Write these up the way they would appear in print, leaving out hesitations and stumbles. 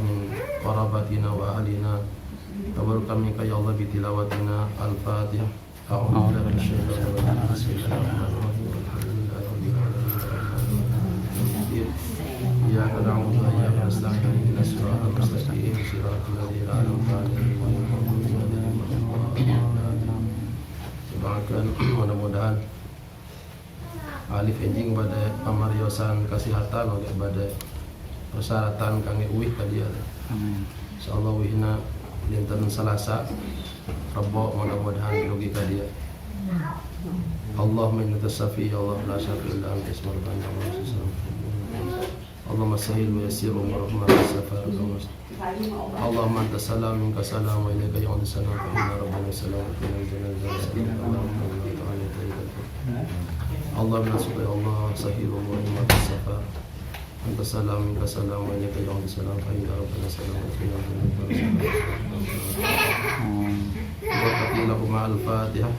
min qarabatina wa ahlina tabarrukan minka ya Allah bi tilawatina al-Fatihah. A'udzu billahi minasyaitonir rajim. Bismillahirrahmanirrahim. Iyyaka na'budu wa iyyaka nasta'in ihdinas siratal mustaqim siratal ladzina an'amta 'alaihim ghairil maghdubi 'alaihim waladdallin. Semoga mudah-mudahan alif enjing pada pamariosan kesehatan oge pada persyaratan kangge uih tadi ada. Amin. Insyaallah uihna dinten Salasa Rebo mudah-mudahan logika dia. Allahumma inna tasafi ya Allah la syafi'a illa anta ismul banna wa sallallahu. Allahumma sahil wa yassir wa rahmah safar. Allahumma anta salam minka salam wa ilayka ya'udu salam fa inna rabbana salam wa inna Allah binasuka ya Allah sahil wa rahmah safar. Anta salam minka salam wa ilayka ya'udu salam fa inna rabbana salam wa inna Bismillahirrahmanirrahim. Al-Fatihah.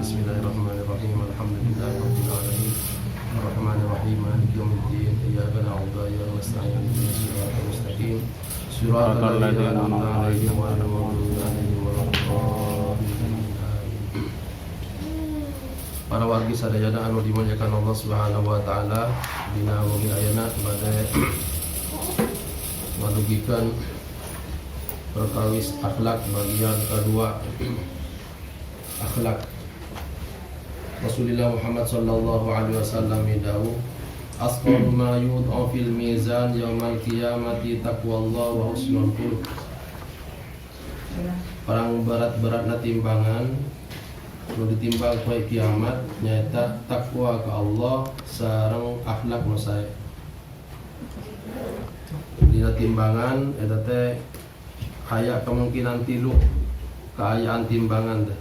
Bismillahirrahmanirrahim. Alhamdulillahirabbil alamin. Ar-Rahmanir-Rahim. Maliki yaumiddin. Iyyaka na'budu wa iyyaka nasta'in. Ihdinas siratal mustaqim. Siratal ladzina an'amta 'alaihim ghairil maghdubi 'alaihim waladdallin. Para wargi sadayana anu dimuliakan Allah Subhanahu wa taala, dina mugi ayana bade ngadugikan perkawis akhlak bagian kedua. Akhlak Rasulullah Muhammad sallallahu alaihi wasallam dawuh asqalu ma yud'u fil mizan yaumal qiyamati taqwallah wa husnul khuluq. Parang berat-beratna timbangan nu ditimbang poe kiamat nyaeta takwa ka Allah sareng akhlak nu sae. Dina timbangan eta teh aya kemungkinan tilu keayaan timbangan teh.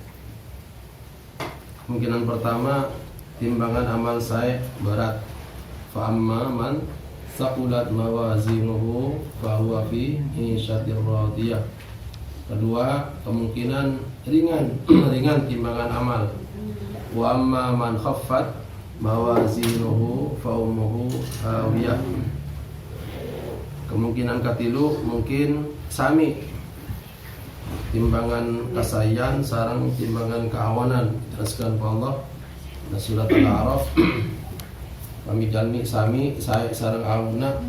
Kemungkinan pertama timbangan amal sae berat. Fa amma man saqulat mawazinuhu fa huwa fi isyatir radiyah. Kedua, kemungkinan ringan timbangan amal. Wa amma man khaffat mawazinuhu fa ummuhu hawiyah. Kemungkinan katilu mungkin sami timbangan kasayan sareng timbangan keawanan jelaskan ku Allah na surat Al-A'raf. Kami jalmi sami sae sareng awna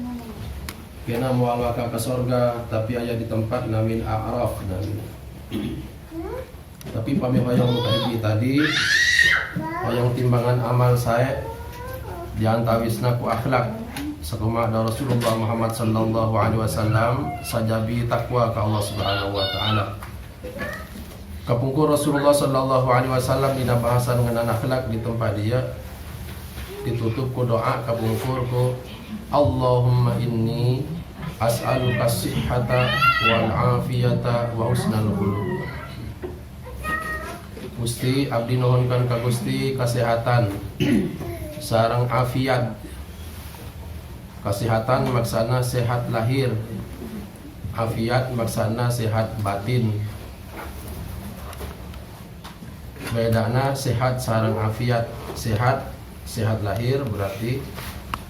kena moal ka surga tapi aya di tempat namin A'raf namin. Tapi pami hoyong kaji tadi hoyong timbangan amal sae diantawisna ku akhlak sakumaha Rasulullah Muhammad sallallahu alaihi wasallam sajabi takwa ka Allah Subhanahu wa taala. Kapungkur Rasulullah sallallahu alaihi wasallam dina bahasan ngeunaan akhlak di tempat dia ditutup ku doa kapungkur ku Allahumma inni as'aluka sihhata wal afiyata wa husnal khuluq. Gusti abdi nuhunkeun ka Gusti kesehatan sareng afiat. Kesehatan maksana sehat lahir, afiat maksana sehat batin. Bedana sehat sareng afiat. Sehat lahir berarti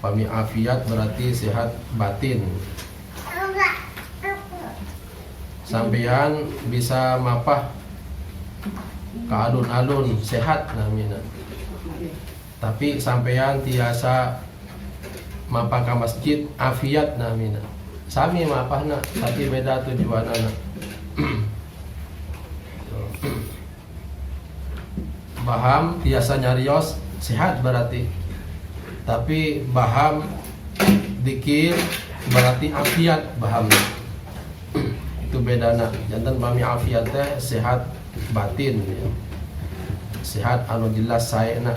pami afiat berarti sehat batin. Sampeyan bisa mapah ka alun-alun sehat namina. Tapi sampeyan tiasa mapah ka masjid afiat namina. Sami mapahna tapi beda tujuanana. Baham tiasa nyarios sehat berarti. Tapi baham dikir berarti afiat bahamna. Itu bedana. Jantan pami afiat teh sehat batin ya. Sehat anu jelas saena.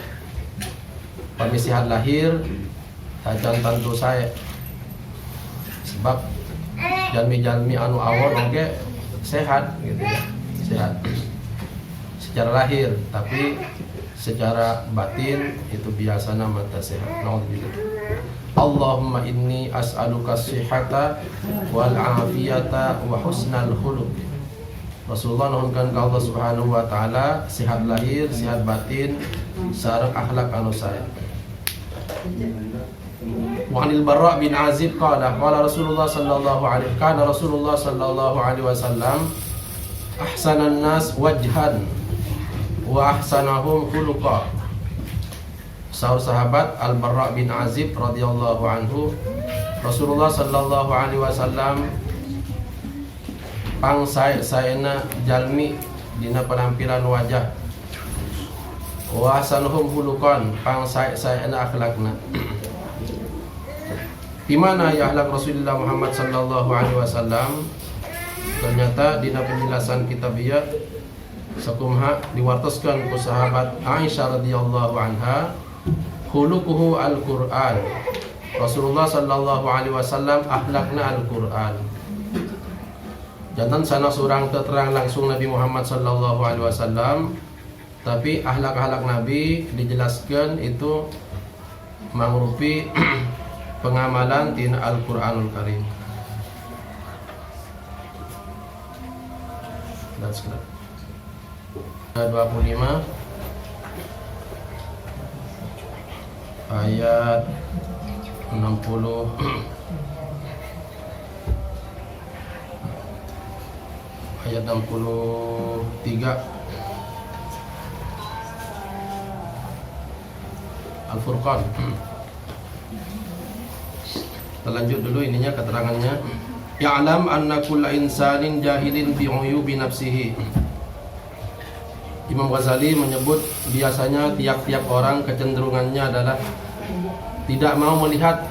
Pami sehat lahir tajan tentu saya sebab jalmi-jalmi anu awon oge sehat gitu ya. Sehat secara lahir tapi secara batin itu biasanya mata sehat. Naudzubillah. Allahumma inni as'aluka sihhata wal afiyata wa husnal khuluq. Rasulullah nuhunkeun ka Allah Subhanahu wa taala sehat lahir, sehat batin sareng akhlak anu sae. Wa 'anil Barra' bin Azib qala qala Rasulullah sallallahu alaihi kana Rasulullah sallallahu alaihi wasallam ahsanan nas wajhan wa ahsanahum khuluqa. Sahur sahabat Al-Barra' bin Azib radhiyallahu anhu, Rasulullah sallallahu alaihi wasallam pang saena jalmi dina penampilan wajah, wa ahsanuhum khuluqan pang saena akhlakna. Di mana ya akhlak Rasulullah Muhammad sallallahu alaihi wasallam? Ternyata dina penjelasan kitabiyah sakumha diwartoskan ku sahabat Aisyah radhiyallahu anha, khuluquhu al-Qur'an. Rasulullah sallallahu alaihi wasallam akhlakna al-Qur'an. Jantan sana surang terang langsung Nabi Muhammad sallallahu alaihi wasallam, tapi akhlak-akhlak Nabi dijelaskan itu mangrupi pengamalan tina Al-Qur'anul Karim. Dan sekarang 25 ayat 60 ayat 63 Al-Furqan. Kita lanjut dulu ininya keterangannya. Ya'lam anna kulla insanin jahilin bi uyubi nafsihi. Imam Ghazali menyebut biasanya tiap-tiap orang kecenderungannya adalah tidak mau melihat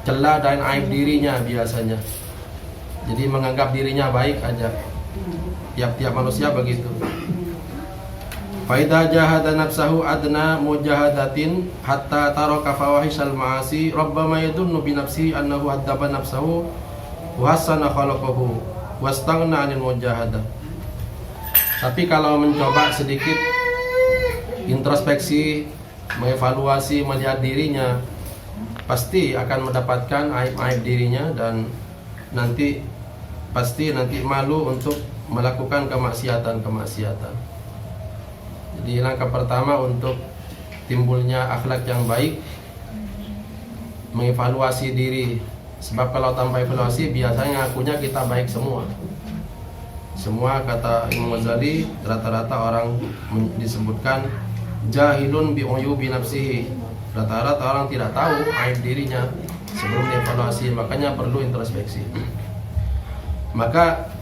celah dan aib dirinya biasanya. Jadi menganggap dirinya baik aja. Tiap-tiap manusia begitu. Faida jahada nafsahu adna mujahadatin hatta taraka fawahishal ma'asi rabbama yadunnu bi nafsihi annahu haddaba nafsahu wa hasana khalaqahu wastaghna 'anil mujahadah. Tapi kalau mencoba sedikit introspeksi, mengevaluasi, melihat dirinya, pasti akan mendapatkan aib-aib dirinya dan nanti malu untuk melakukan kemaksiatan. Jadi langkah pertama untuk timbulnya akhlak yang baik, mengevaluasi diri. Sebab kalau tanpa evaluasi biasanya ngakunya kita baik semua. Semua kata Imam Ghazali rata-rata orang disebutkan jahilun bi uyubi nafsihi. Rata-rata orang tidak tahu aib dirinya sebelum dievaluasi, makanya perlu introspeksi. Maka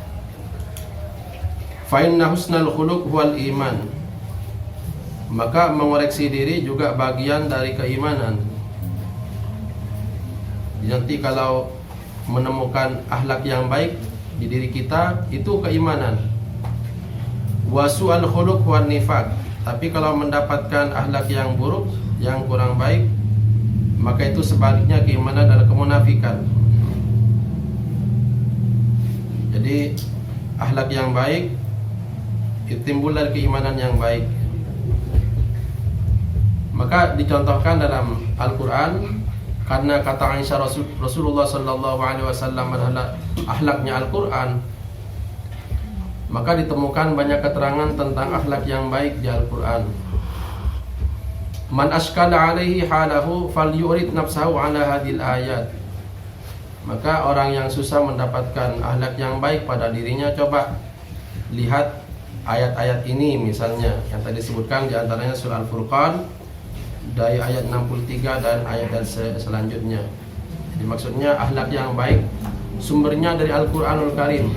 fa inna husnal khuluq huwal iman. Maka mengoreksi diri juga bagian dari keimanan. Nanti kalau menemukan akhlak yang baik di diri kita, itu keimanan. Wasu'al khuluq wan nifaq. Tapi kalau mendapatkan akhlak yang buruk, yang kurang baik, maka itu sebaliknya keimanan adalah kemunafikan. Jadi akhlak yang baik itu timbul dari keimanan yang baik. Maka dicontohkan dalam Al-Quran, karena kata Aisyah Rasulullah sallallahu alaihi wasallam adalah akhlaknya Al-Quran, maka ditemukan banyak keterangan tentang akhlak yang baik di Al-Quran. Man ashkala alaihi halahu falyurid nafsahu ala hadil ayat. Maka orang yang susah mendapatkan akhlak yang baik pada dirinya, coba lihat ayat-ayat ini misalnya yang tadi disebutkan, di antaranya surah Al-Furqan dari ayat 63 dan ayat selanjutnya. Jadi maksudnya akhlak yang baik sumbernya dari Al-Qur'anul Karim,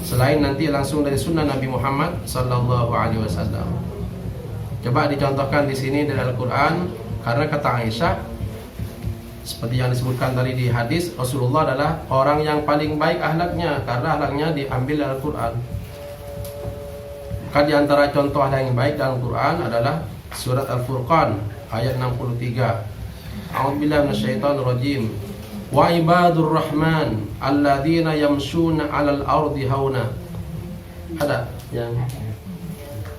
selain nanti langsung dari sunnah Nabi Muhammad sallallahu alaihi wasallam. Coba dicontohkan di sini dari Al-Qur'an, karena kata Aisyah seperti yang disebutkan tadi di hadis, Rasulullah adalah orang yang paling baik akhlaknya karena akhlaknya diambil dari Al-Qur'an. Maka di antara contoh akhlak yang baik dalam Al-Qur'an adalah surat Al-Furqan ayat 63. A'udzubillahi minasyaitonir rajim. Wa ibadur rahman alladzina yamshuna 'alal ardi hauna. Ada yang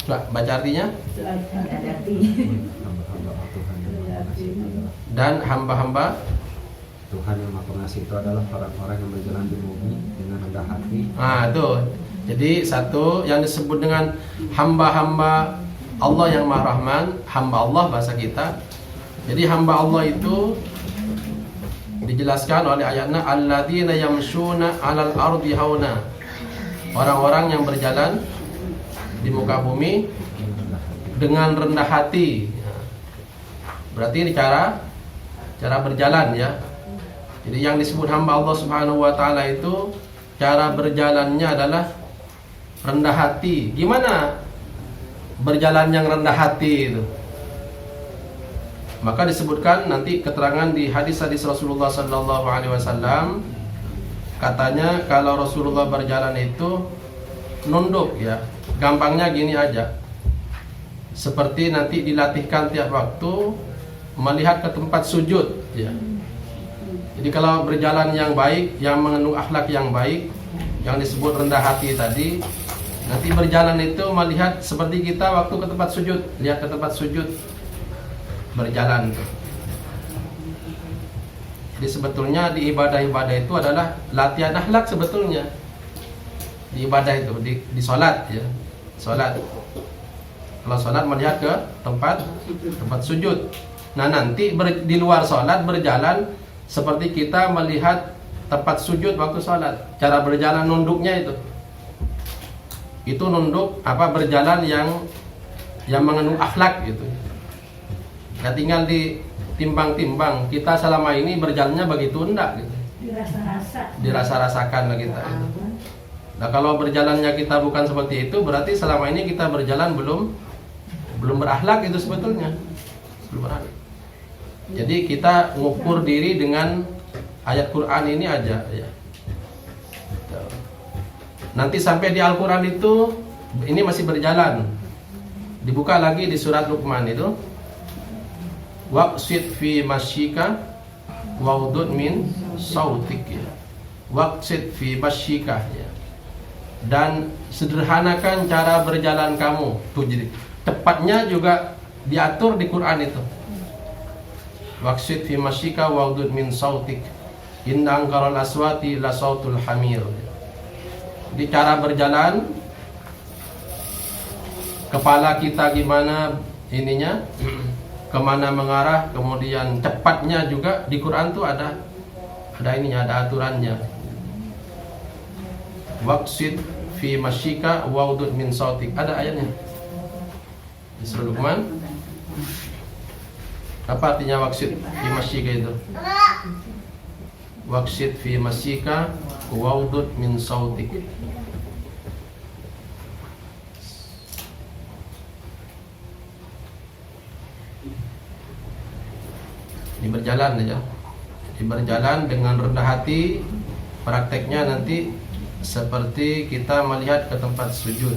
baca artinya? Dan hamba-hamba Tuhan yang Maha Pengasih itu adalah orang-orang yang berjalan di bumi dengan rendah hati. Tuh. Jadi satu yang disebut dengan hamba-hamba Allah yang Maha Rahman, hamba Allah bahasa kita. Jadi hamba Allah itu dijelaskan oleh ayatnya alladzina yamshuna 'alal ardi hauna. Orang-orang yang berjalan di muka bumi dengan rendah hati. Berarti ini cara berjalan ya. Jadi yang disebut hamba Allah Subhanahu wa taala itu cara berjalannya adalah rendah hati. Gimana berjalan yang rendah hati itu? Maka disebutkan nanti keterangan di hadis-hadis Rasulullah sallallahu alaihi wasallam, katanya kalau Rasulullah berjalan itu nunduk ya. Gampangnya gini aja. Seperti nanti dilatihkan tiap waktu melihat ke tempat sujud ya. Jadi kalau berjalan yang baik, yang mengandung akhlak yang baik, yang disebut rendah hati tadi, nanti berjalan itu melihat seperti kita waktu ke tempat sujud, lihat ke tempat sujud berjalan. Jadi sebetulnya di ibadah-ibadah itu adalah latihan akhlak sebetulnya. Di ibadah itu, di sholat ya, sholat. Kalau sholat melihat ke tempat sujud. Nah nanti di luar sholat berjalan seperti kita melihat tempat sujud waktu sholat. Cara berjalan nunduknya itu nunduk berjalan yang mengandung akhlak gitu. Nah tinggal ditimbang-timbang kita selama ini berjalannya begitu enggak gitu. Dirasa-rasakan lah kita. Nah kalau berjalannya kita bukan seperti itu, berarti selama ini kita berjalan belum berakhlak itu sebetulnya. Belum berakhlak. Jadi kita ngukur diri dengan ayat Quran ini aja ya. Nanti sampai di Al-Quran itu ini masih berjalan. Dibuka lagi di surat Luqman itu. Waqsid fi masyika wa'udud min sautik ya. Waqsid fi masyika ya. Dan sederhanakan cara berjalan kamu. Tuh jadi tepatnya juga diatur di Quran itu. Waqsid fi masyika wa'udud min sautik. Inna ankaral aswati la sautul hamir. Di cara berjalan, kepala kita gimana ininya, kemana mengarah, kemudian cepatnya juga di Quran tuh ada ininya, ada aturannya. Waqsid fi masyika wa'udud min sautik. Ada ayatnya di surah Luqman. Apa artinya waqsid fi masyika itu? Waqsid fi masyika wa'udud min sautik. Ini berjalan aja. Ini berjalan dengan rendah hati. Prakteknya nanti seperti kita melihat ke tempat sujud.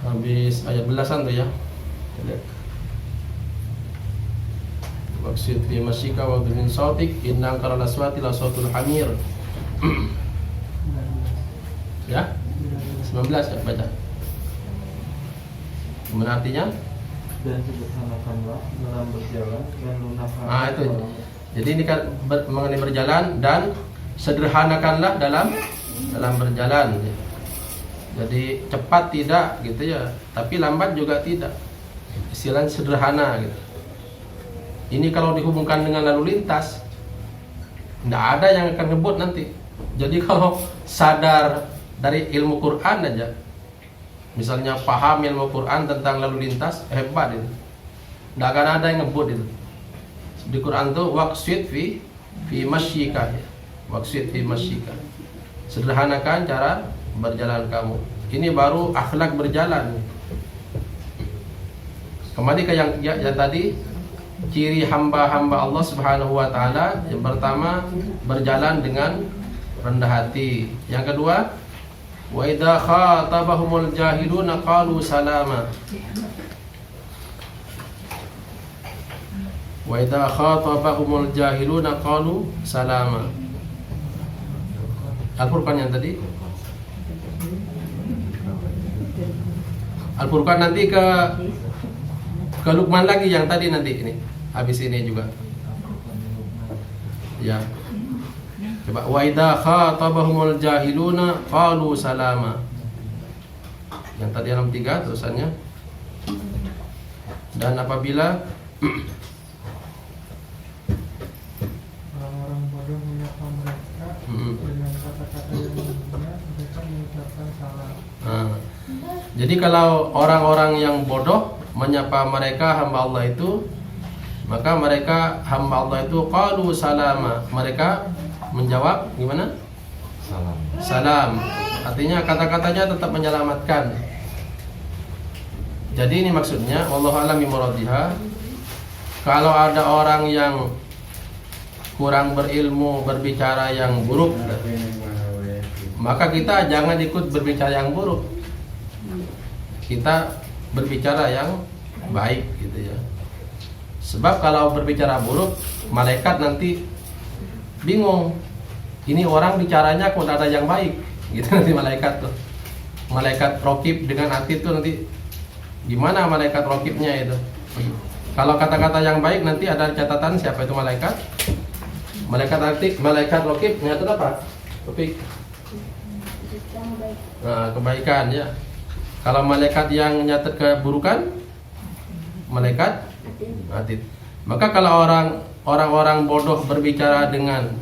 Habis ayat belasan tuh ya. Waqsid fi masyika wa min sautik inna ankaral aswati la sautul hamir. Ya? 19 ya baca. Gimana artinya? Dan sederhanakanlah dalam berjalan dan lunakkanlah. Itu. Jadi ini kan mengenai berjalan dan sederhanakanlah dalam berjalan. Jadi cepat tidak gitu ya, tapi lambat juga tidak. Istilahnya sederhana gitu. Ini kalau dihubungkan dengan lalu lintas, tidak ada yang akan ngebut nanti. Jadi kalau sadar dari ilmu Quran aja, misalnya paham ilmu Quran tentang lalu lintas, hebat itu. Tidak akan ada yang ngebut itu. Di Quran tuh waqsid fi masyika ya. Waqsid fi masyika. Sederhanakan cara berjalan kamu. Ini baru akhlak berjalan. Kembali ke yang tadi, ciri hamba-hamba Allah Subhanahu wa taala. Yang pertama, berjalan dengan rendah hati. Yang kedua, wa idza khatabahumul jahiluna qalu salama. Wa idza khatabahumul jahiluna qalu salama. Al-Furqan yang tadi. Al-Furqan nanti ke Luqman lagi yang tadi nanti ini. Habis ini juga. Ya. Coba wa idza khatabahumul jahiluna qalu salama. Yang tadi alam 3 terusannya. Dan apabila Orang-orang bodoh menyapa mereka dengan kata-kata yang mulia, mereka mengucapkan salam. Nah, jadi kalau orang-orang yang bodoh menyapa mereka hamba Allah itu, maka mereka hamba Allah itu qalu salama. Mereka menjawab gimana? Salam. Salam. Artinya kata-katanya tetap menyelamatkan. Jadi ini maksudnya wallahu a'lam bimuradiha. Kalau ada orang yang kurang berilmu berbicara yang buruk, maka kita jangan ikut berbicara yang buruk. Kita berbicara yang baik gitu ya. Sebab kalau berbicara buruk, malaikat nanti bingung. Ini orang bicaranya kok ada yang baik, gitu nanti malaikat tuh. Malaikat rokib dengan hati tuh nanti gimana malaikat rokibnya itu? Kalau kata-kata yang baik nanti ada catatan siapa itu malaikat. Malaikat aktif, malaikat rokib nyatet apa? Topik. Nah, kebaikan ya. Kalau malaikat yang nyatet keburukan, malaikat atid. Maka kalau orang-orang bodoh berbicara dengan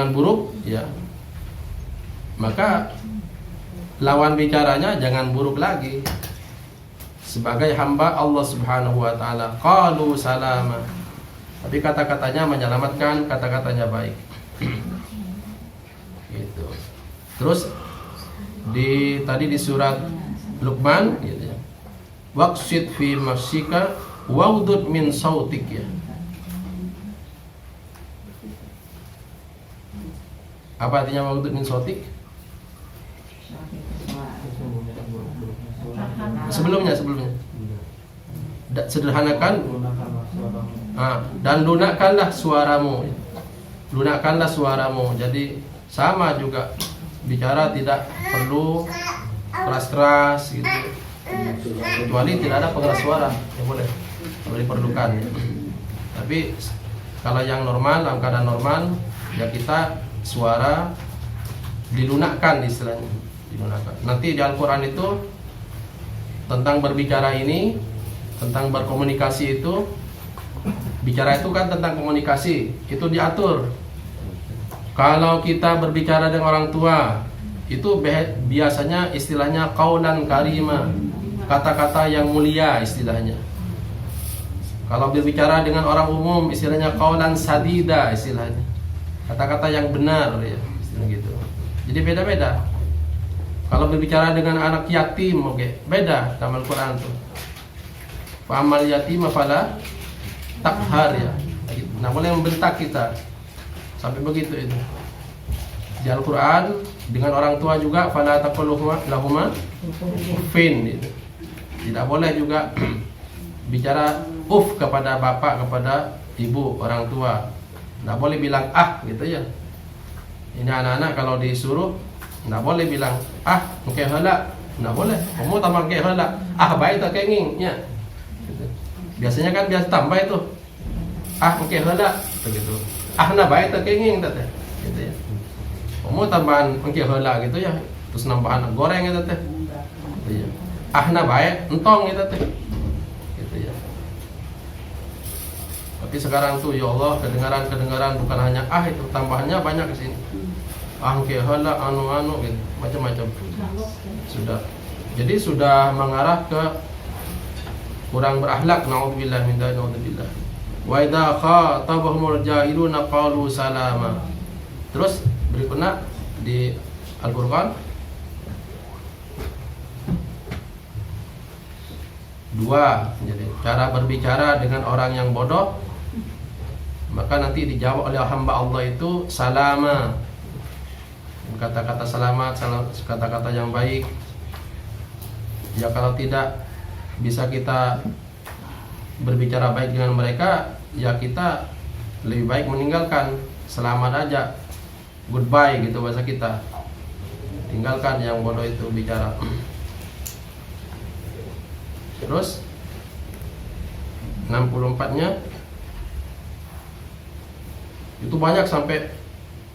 buruk, ya, maka lawan bicaranya jangan buruk lagi. Sebagai hamba Allah Subhanahu wa taala, qalu salama. Tapi kata-katanya menyelamatkan, kata-katanya baik. Gitu. Terus tadi di surat Luqman gitu ya. Waqsid fi nafsika wa'udud min sautik ya. Apa artinya wa'udud min sautik? Sebelumnya sederhanakan dan lunakkanlah suaramu. Lunakkanlah suaramu. Jadi sama juga bicara tidak perlu keras-keras gitu. Kecuali tidak ada pengeras suara, ya boleh. Kalau diperlukan. Tapi kalau yang normal, dalam keadaan normal, ya kita suara dilunakkan istilahnya. Dilunakkan. Nanti di Al-Qur'an itu tentang berbicara ini, tentang berkomunikasi itu, bicara itu kan tentang komunikasi, itu diatur. Kalau kita berbicara dengan orang tua, itu biasanya istilahnya qaulan karima, kata-kata yang mulia istilahnya. Kalau berbicara dengan orang umum, istilahnya qaulan sadida istilahnya, kata-kata yang benar ya, istilah gitu. Jadi beda-beda. Kalau berbicara dengan anak yatim, oke, beda dalam Al-Quran tuh. Fa'amal yatim fala takhar ya. Nah, boleh membentak kita. Sampai begitu itu. Di Al-Quran dengan orang tua juga fala taqul lahuma uffin gitu. Tidak boleh juga bicara kepada bapak, kepada ibu, orang tua. Tidak boleh bilang gitu ya. Ini anak-anak kalau disuruh nggak boleh bilang mungkin hala, nggak boleh. Kamu tambah kayak hala, baik tak kenging, ya. Gitu. Biasanya kan biasa tambah itu, mungkin hala, begitu. Nah baik tak kenging, tete, gitu ya. Kamu tambahan mungkin hala gitu ya, terus nambahan goreng gitu teh, gitu ya. Nah baik, entong gitu teh, gitu ya. Tapi sekarang tuh ya Allah kedengaran bukan hanya itu, tambahannya banyak di sini. Angke hala anu gitu, macam-macam sudah. Jadi sudah mengarah ke kurang berakhlak. Naudzubillah min dzalik, naudzubillah. Wa idza khatabahumul jahiluna qalu salama. Terus berikutnya di Al-Furqan 2. Jadi cara berbicara dengan orang yang bodoh, maka nanti dijawab oleh hamba Allah itu salama. Kata-kata selamat, kata-kata yang baik. Ya kalau tidak bisa kita berbicara baik dengan mereka, ya kita lebih baik meninggalkan. Selamat aja, goodbye gitu bahasa kita. Tinggalkan yang bodoh itu bicara. Terus 64-nya itu banyak sampai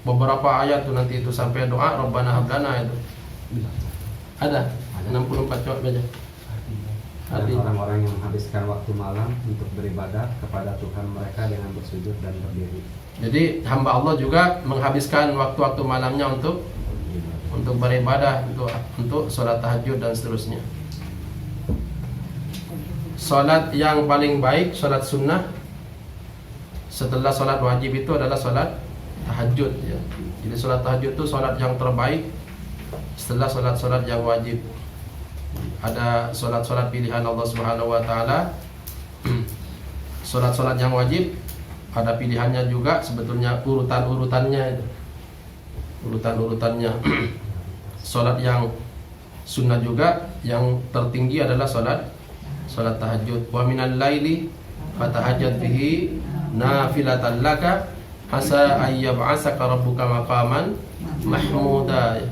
beberapa ayat tuh nanti itu sampai doa Rabbana hablana itu. Ada. 64 coba baca. Dan Hati. orang-orang yang menghabiskan waktu malam untuk beribadah kepada Tuhan mereka dengan bersujud dan berdiri. Jadi hamba Allah juga menghabiskan waktu-waktu malamnya untuk beribadah, untuk sholat tahajud dan seterusnya. Sholat yang paling baik, sholat sunnah setelah sholat wajib itu adalah sholat tahajud ya. Jadi sholat tahajud itu sholat yang terbaik setelah sholat-sholat yang wajib. Ada sholat-sholat pilihan Allah Subhanahu wa Ta'ala. Sholat-sholat yang wajib ada pilihannya juga, sebetulnya urutan-urutannya itu. Urutan-urutannya. Sholat yang sunnah juga yang tertinggi adalah sholat tahajud. Wa minal laili fatahajjat bihi nafilatan laka asa ayyab'asaka rabbuka maqaman mahmuda.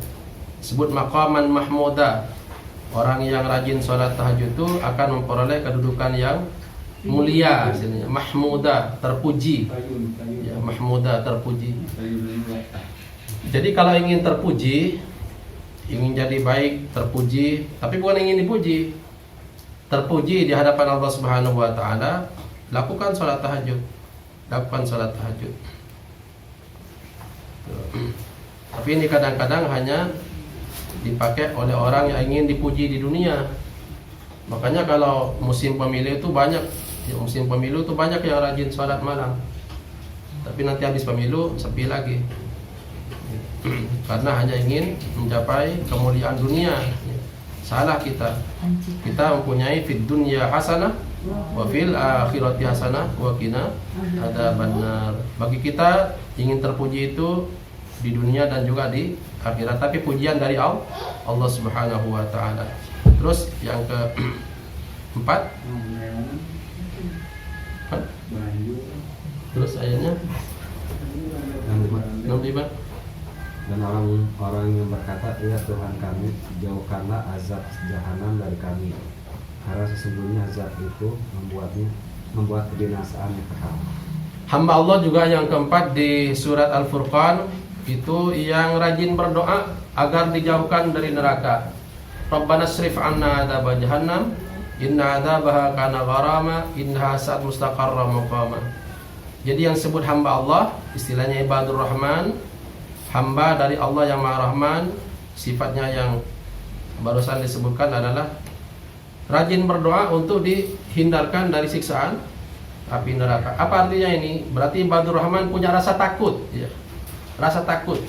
Sebut maqaman mahmuda. Orang yang rajin sholat tahajud itu akan memperoleh kedudukan yang mulia, istilahnya mahmuda, terpuji. Ya, mahmuda, terpuji. Jadi kalau ingin terpuji, ingin jadi baik, terpuji, tapi bukan ingin dipuji, terpuji di hadapan Allah Subhanahu wa Ta'ala, lakukan sholat tahajud. Lakukan sholat tahajud. Tapi ini kadang-kadang hanya dipakai oleh orang yang ingin dipuji di dunia. Makanya kalau musim pemilu itu banyak, ya, musim pemilu itu banyak yang rajin sholat malam. Tapi nanti habis pemilu sepi lagi. Karena hanya ingin mencapai kemuliaan dunia. Salah kita. Kita mempunyai fid dunya hasanah wa fil akhirati hasanah wa qina adzabannar. Bagi kita ingin terpuji itu di dunia dan juga di akhirat, tapi pujian dari Allah Subhanahu wa Ta'ala. Terus yang keempat, terus ayatnya 65. Dan orang-orang yang berkata, ya Tuhan kami, jauhkanlah azab jahanam dari kami, karena sesungguhnya azab itu membuat kebinasaan yang kekal. Hamba Allah juga yang keempat di surat Al-Furqan itu yang rajin berdoa agar dijauhkan dari neraka. Rabbana srif anna adzab jahannam inna adzabaha kana gharama innaha sa'at mustaqarra muqama. Jadi yang sebut hamba Allah istilahnya ibadur rahman, hamba dari Allah yang Maha Rahman, sifatnya yang barusan disebutkan adalah rajin berdoa untuk dihindarkan dari siksaan api neraka. Apa artinya ini? Berarti ibadur rahman punya rasa takut ya. Rasa takut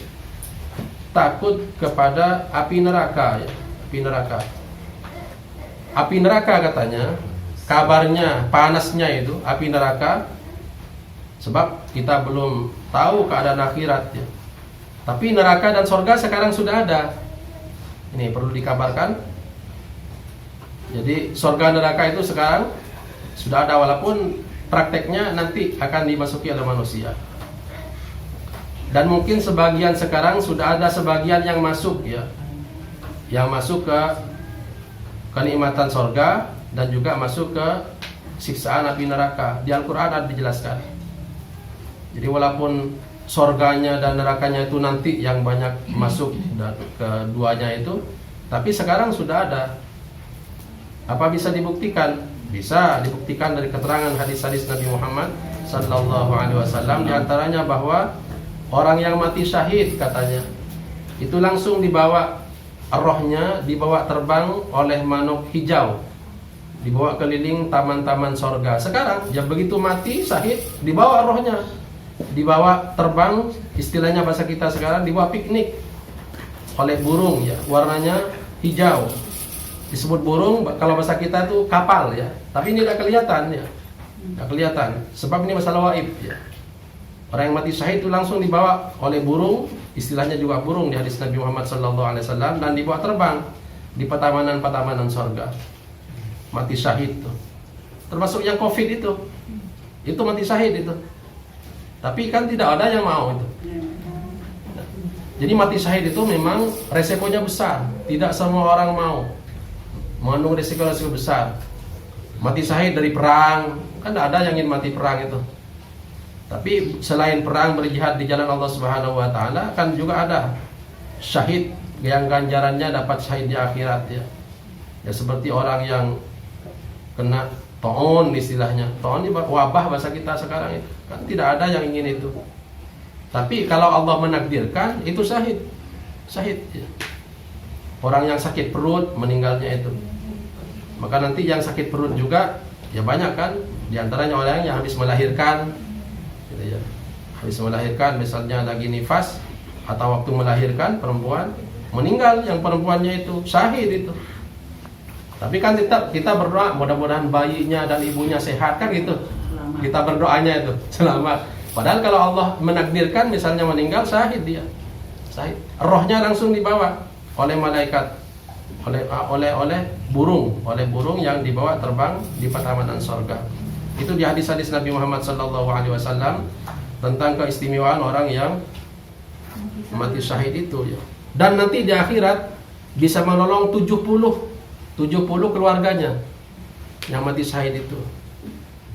kepada api neraka ya. Api neraka katanya kabarnya panasnya itu api neraka, sebab kita belum tahu keadaan akhirat ya. Tapi neraka dan surga sekarang sudah ada. Ini perlu dikabarkan. Jadi surga neraka itu sekarang sudah ada, walaupun prakteknya nanti akan dimasuki oleh manusia. Dan mungkin sebagian sekarang sudah ada sebagian yang masuk ya, yang masuk ke kenikmatan surga dan juga masuk ke siksaan api neraka. Di Al-Quran ada dijelaskan. Jadi walaupun surganya dan nerakanya itu nanti yang banyak masuk dan keduanya itu, tapi sekarang sudah ada. Apa bisa dibuktikan? Bisa dibuktikan dari keterangan hadis-hadis Nabi Muhammad sallallahu alaihi wasallam, di antaranya bahwa orang yang mati syahid katanya itu langsung dibawa rohnya, dibawa terbang oleh manuk hijau, dibawa keliling taman-taman sorga. Sekarang ya begitu mati syahid dibawa rohnya, dibawa terbang, istilahnya bahasa kita sekarang dibawa piknik oleh burung ya, warnanya hijau. Disebut burung, kalau bahasa kita itu kapal ya. Tapi ini tidak kelihatan ya, tidak kelihatan. Sebab ini masalah waib ya. Orang yang mati syahid itu langsung dibawa oleh burung, istilahnya juga burung di hadis Nabi Muhammad SAW, dan dibawa terbang di petamanan-petamanan surga. Mati syahid itu, termasuk yang COVID itu mati syahid itu. Tapi kan tidak ada yang mau itu. Jadi mati syahid itu memang resikonya besar. Tidak semua orang mau, mengandung resiko besar. Mati syahid dari perang, kan tidak ada yang ingin mati perang itu. Tapi selain perang berjihad di jalan Allah Subhanahu wa Ta'ala, kan juga ada syahid yang ganjarannya dapat syahid di akhirat ya. Ya seperti orang yang kena taun istilahnya. Taun ini wabah bahasa kita sekarang itu. Kan tidak ada yang ingin itu. Tapi kalau Allah menakdirkan itu syahid. Syahid ya. Orang yang sakit perut meninggalnya itu. Maka nanti yang sakit perut juga ya banyak kan. Di antaranya orang yang habis melahirkan gitu ya. Habis melahirkan misalnya lagi nifas atau waktu melahirkan perempuan meninggal, yang perempuannya itu syahid itu. Tapi kan tetap kita berdoa mudah-mudahan bayinya dan ibunya sehat kan gitu. Kita berdoanya itu selamat. Padahal kalau Allah menakdirkan misalnya meninggal syahid dia. Syahid. Rohnya langsung dibawa oleh malaikat, oleh burung yang dibawa terbang di pertamanan surga. Itu di hadis-hadis Nabi Muhammad SAW tentang keistimewaan orang yang mati syahid itu ya. Dan nanti di akhirat bisa menolong 70 keluarganya yang mati syahid itu.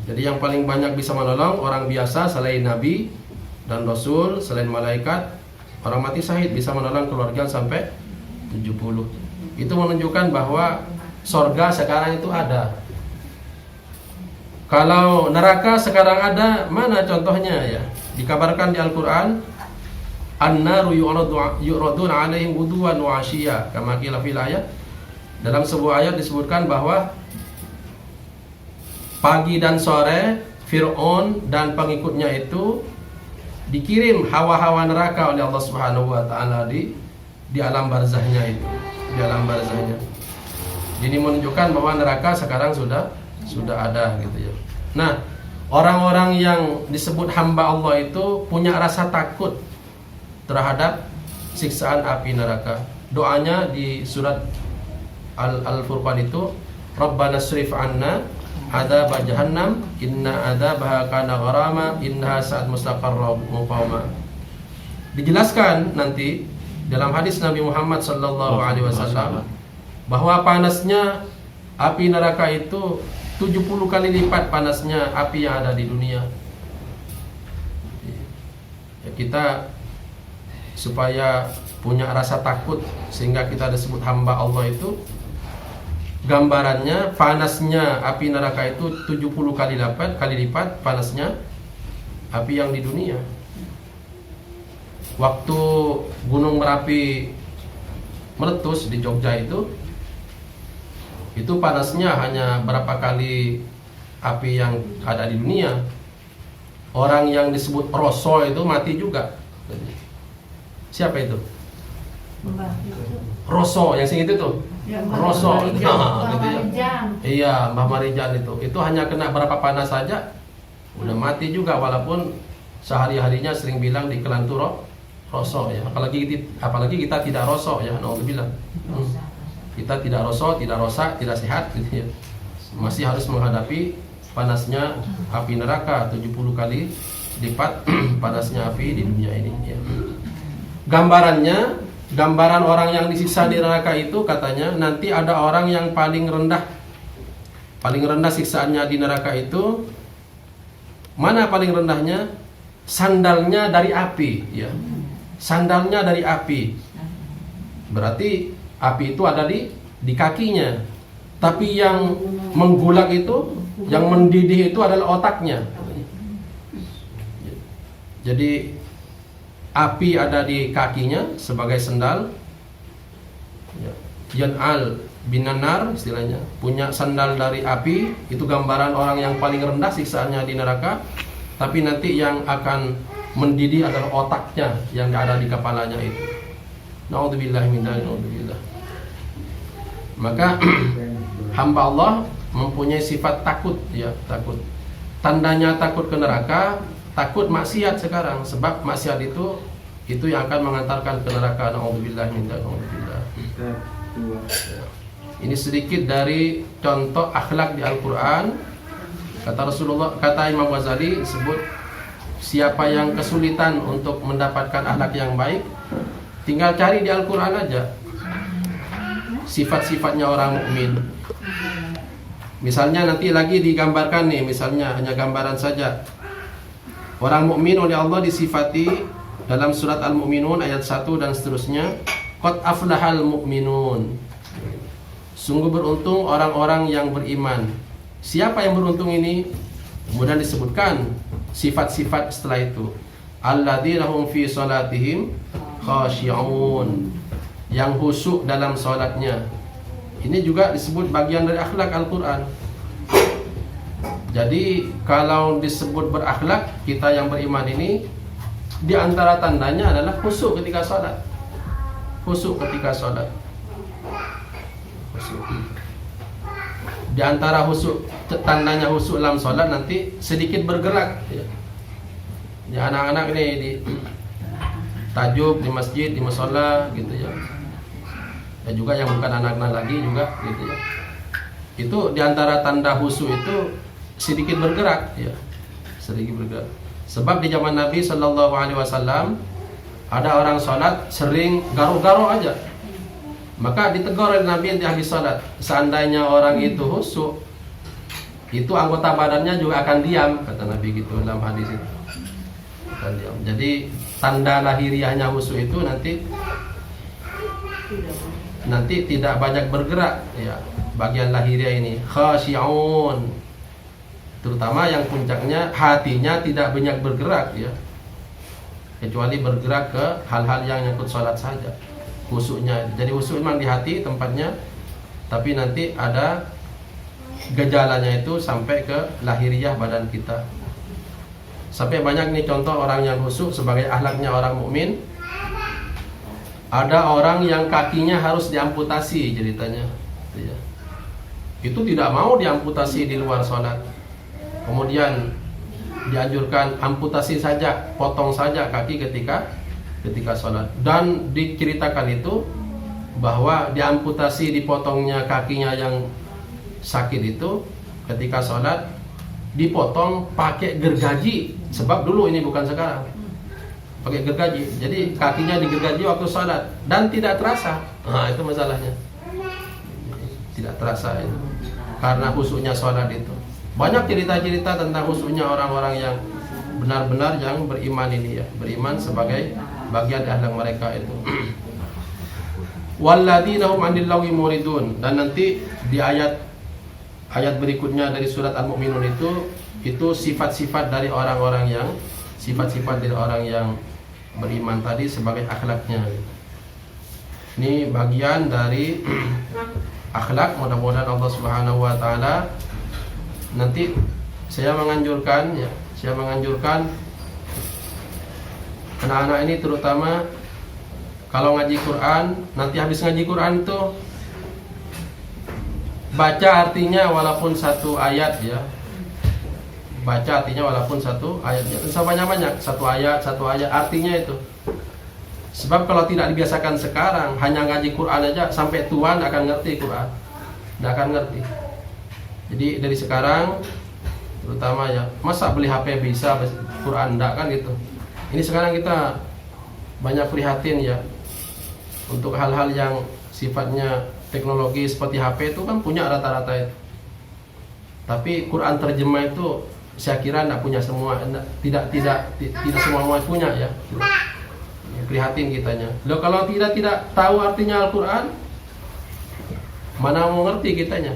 Jadi yang paling banyak bisa menolong orang biasa selain Nabi dan Rasul, selain malaikat, orang mati syahid bisa menolong keluarga sampai 70. Itu menunjukkan bahwa surga sekarang itu ada. Kalau neraka sekarang ada, mana contohnya ya? Dikabarkan di Al-Quran, An-naru yu'raduna alaihim ghuduwan wa 'ashiyya, kama qila fil ayat. Dalam sebuah ayat disebutkan bahwa pagi dan sore Fir'aun dan pengikutnya itu dikirim hawa-hawa neraka oleh Allah Subhanahu wa taala di alam barzahnya itu, di alam barzahnya. Jadi menunjukkan bahwa neraka sekarang sudah ada gitu ya. Nah, orang-orang yang disebut hamba Allah itu punya rasa takut terhadap siksaan api neraka. Doanya di surat Al-Furqan itu, Rabbana srif anna adzab jahannam inna adzabaha kana gharama innaha sa'at mustaqarra muqama. Dijelaskan nanti dalam hadis Nabi Muhammad sallallahu alaihi wasallam bahwa panasnya api neraka itu 70 kali lipat panasnya api yang ada di dunia. Ya, kita supaya punya rasa takut sehingga kita disebut hamba Allah itu, gambarannya panasnya api neraka itu 70 kali lipat panasnya api yang di dunia. Waktu Gunung Merapi meletus di Jogja itu panasnya hanya berapa kali api yang ada di dunia. Orang yang disebut Roso itu mati juga. Siapa itu? Roso yang sing itu tuh. Roso gitu ya. Iya, Mbah Marijan itu. Itu hanya kena berapa panas saja udah mati juga, walaupun sehari-harinya sering bilang di Kelanturo Roso ya. Apalagi kita tidak roso ya, naudzubillah. Kita tidak roso, tidak rosak, tidak sehat gitu ya. Masih harus menghadapi panasnya api neraka 70 kali lipat panasnya api di dunia ini ya. Gambaran orang yang disiksa di neraka itu katanya nanti ada orang yang paling rendah siksaannya di neraka itu. Mana paling rendahnya? Sandalnya dari api ya. Sandalnya dari api. Berarti api itu ada di kakinya. Tapi yang menggulak itu, yang mendidih itu adalah otaknya. Jadi api ada di kakinya sebagai sendal. Yan'al binanar istilahnya, punya sandal dari api. Itu gambaran orang yang paling rendah siksaannya di neraka. Tapi nanti yang akan mendidih adalah otaknya yang ada di kepalanya itu. Naudzubillah min dzalik, naudzubillah. Maka hamba Allah mempunyai sifat takut ya, takut. Tandanya takut ke neraka, takut maksiat sekarang, sebab maksiat itu yang akan mengantarkan ke neraka. Naudzubillah min dzalik, naudzubillah. Ini sedikit dari contoh akhlak di Al-Qur'an. Kata Rasulullah, kata Imam Ghazali sebut, siapa yang kesulitan untuk mendapatkan akhlak yang baik, tinggal cari di Al-Qur'an aja sifat-sifatnya orang mukmin. Misalnya nanti lagi digambarkan nih, misalnya hanya gambaran saja. Orang mukmin oleh Allah disifati dalam surat Al-Mu'minun ayat 1 dan seterusnya, qad aflahal mu'minun. Sungguh beruntung orang-orang yang beriman. Siapa yang beruntung ini? Kemudian disebutkan sifat-sifat setelah itu. Alladzina hum fi salatihim khashi'un, yang khusyuk dalam salatnya. Ini juga disebut bagian dari akhlak Al-Quran. Jadi kalau disebut berakhlak, kita yang beriman ini, di antara tandanya adalah khusyuk ketika salat. Khusyuk ketika salat. Khusyuk. Di antara khusyuk, tandanya khusyuk dalam salat nanti sedikit bergerak. Ya, anak-anak ini di tajuk di masjid, di mushola gitu ya. Dan juga yang bukan anak-anak lagi juga gitu ya. Itu di antara tanda khusyuk itu sedikit bergerak ya. Sedikit bergerak. Sebab di zaman Nabi sallallahu alaihi wasallam ada orang salat sering garuk-garuk aja. Maka ditegur oleh Nabi di habis salat. Seandainya orang itu khusyuk, itu anggota badannya juga akan diam, kata Nabi gitu dalam hadis itu. Akan diam. Jadi tanda lahiriahnya khusyuk itu nanti tidak banyak bergerak ya, bagian lahiriah ini khasyi'un, terutama yang puncaknya hatinya tidak banyak bergerak ya, kecuali bergerak ke hal-hal yang nyangkut salat saja khusyuknya. Jadi khusyuk memang di hati tempatnya, tapi nanti ada gejalanya itu sampai ke lahiriah badan kita. Sampai banyak nih contoh orang yang khusyuk sebagai akhlaknya orang mukmin. Ada orang yang kakinya harus diamputasi ceritanya ya. Itu tidak mau diamputasi di luar sholat. Kemudian dianjurkan amputasi saja, potong saja kaki ketika sholat. Dan diceritakan itu bahwa diamputasi, dipotongnya kakinya yang sakit itu ketika sholat dipotong pakai gergaji. Sebab dulu, ini bukan sekarang, pakai gergaji. Jadi kakinya digergaji waktu sholat dan tidak terasa. Nah, itu masalahnya. Tidak terasa itu. Karena khusyuknya sholat itu. Banyak cerita-cerita tentang khusyuknya orang-orang yang benar-benar yang beriman ini ya. Beriman sebagai bagian akhlak mereka itu. Walladzina hum 'anil lagwi muridun. Dan nanti di ayat berikutnya dari surat Al-Mu'minun itu sifat-sifat dari orang-orang yang beriman tadi sebagai akhlaknya. Ini bagian dari akhlak. Mudah-mudahan Allah Subhanahu wa taala nanti saya menganjurkan anak-anak ini terutama kalau ngaji Quran, nanti habis ngaji Quran tuh baca artinya walaupun satu ayat ya. Baca artinya walaupun satu ayatnya. Bisa banyak-banyak, satu ayat artinya itu. Sebab kalau tidak dibiasakan sekarang, hanya ngaji Quran aja sampai tuan akan ngerti Quran. Tidak akan ngerti. Jadi dari sekarang terutama ya, masa beli HP bisa Quran enggak kan gitu. Ini sekarang kita banyak prihatin ya untuk hal-hal yang sifatnya teknologi seperti HP itu kan punya rata-rata itu. Tapi Quran terjemah itu saya kira tidak punya semua, tidak semua punya ya. Prihatin kitanya. Loh, kalau tidak tahu artinya Al-Quran, mana mau ngerti kitanya?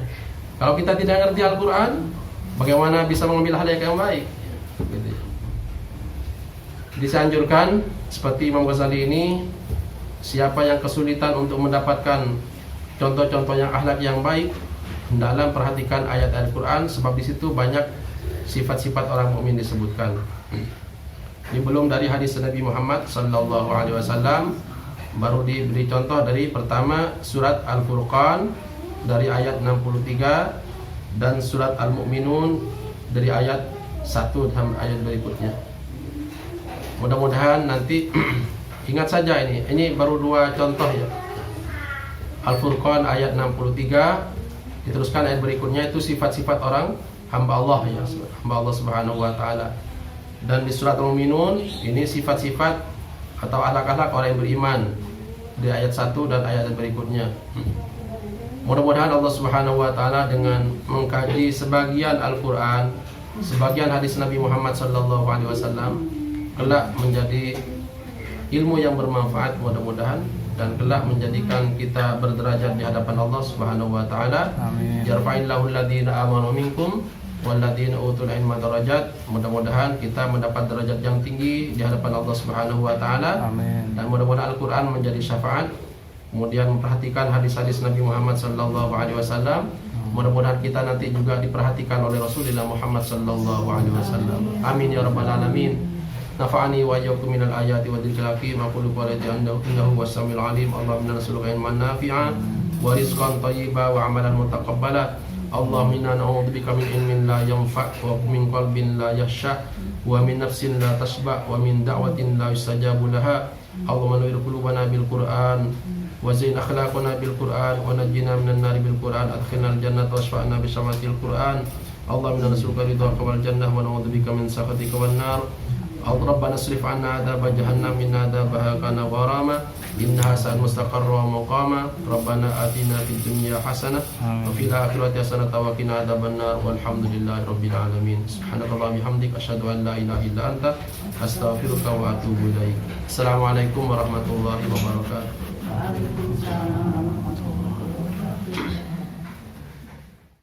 Kalau kita tidak ngerti Al-Quran, bagaimana bisa mengambil hal yang baik? Gitu. Disanjurkan seperti Imam Ghazali ini, siapa yang kesulitan untuk mendapatkan contoh-contoh yang akhlak yang baik, hendaklah perhatikan ayat Al-Quran, sebab di situ banyak sifat-sifat orang mukmin disebutkan. Ini belum dari hadis Nabi Muhammad sallallahu alaihi wasallam, baru diberi contoh dari pertama surat Al-Furqan dari ayat 63 dan surat Al-Mu'minun dari ayat 1 sampai ayat berikutnya. Mudah-mudahan nanti ingat saja ini baru dua contoh ya. Al-Furqan ayat 63, diteruskan ayat berikutnya itu sifat-sifat orang hamba Allah ya, hamba Allah Subhanahu wa taala. Dan di surat Al-Mu'minun ini sifat-sifat atau akhlak-akhlak orang yang beriman di ayat 1 dan ayat berikutnya. Mudah-mudahan Allah Subhanahu wa taala dengan mengkaji sebagian Al-Qur'an, sebagian hadis Nabi Muhammad sallallahu alaihi wasallam kelak menjadi ilmu yang bermanfaat mudah-mudahan. dan kelak menjadikan kita berderajat di hadapan Allah Subhanahu wa taala. Amin. Yarfa'illahu alladziina aamanu minkum walladziina utul ilma darajat. Mudah-mudahan kita mendapat derajat yang tinggi di hadapan Allah Subhanahu wa taala. Amin. Dan mudah-mudahan Al-Qur'an menjadi syafaat. Kemudian memperhatikan hadis-hadis Nabi Muhammad sallallahu alaihi wasallam. Mudah-mudahan kita nanti juga diperhatikan oleh Rasulullah Muhammad sallallahu alaihi wasallam. Amin ya rabbal alamin. Nafa'ani wa iyyakum minal ayati wa dzikril hakim aqulu qawli innahu was-sami'ul alim. Allahumma nas'aluka ilman nafi'an wa rizqan thayyiban wa 'amalan mutaqabbala. Allahumma inna na'udzubika min ilmin la yanfa' wa min qalbin la yakhsha wa min nafsin la tashba' wa min da'watin la yustajabu laha. Allahumma nawwir qulubana bil Qur'an wa zain akhlaqana bil Qur'an wa najjina minan nari bil Qur'an adkhilna al jannata wasfa'na bi syafaatil Qur'an. Allahumma inna nas'aluka ridhaka wal jannah wa na'udzubika min sakhatika wan nar. Rabbana asrif 'anna 'adzaba jahannam inna 'adzabaha kana gharama innaha sa'at mustaqarra wa muqama. Rabbana atina fid dunya hasanah wa fil akhirati hasanah wa qina 'adzabannar walhamdulillahi rabbil alamin. Subhanallahi bihamdik asyhadu an la ilaha illa anta astaghfiruka wa atubu ilaik. Assalamualaikum warahmatullahi wabarakatuh. Waalaikumsalam warahmatullahi wabarakatuh.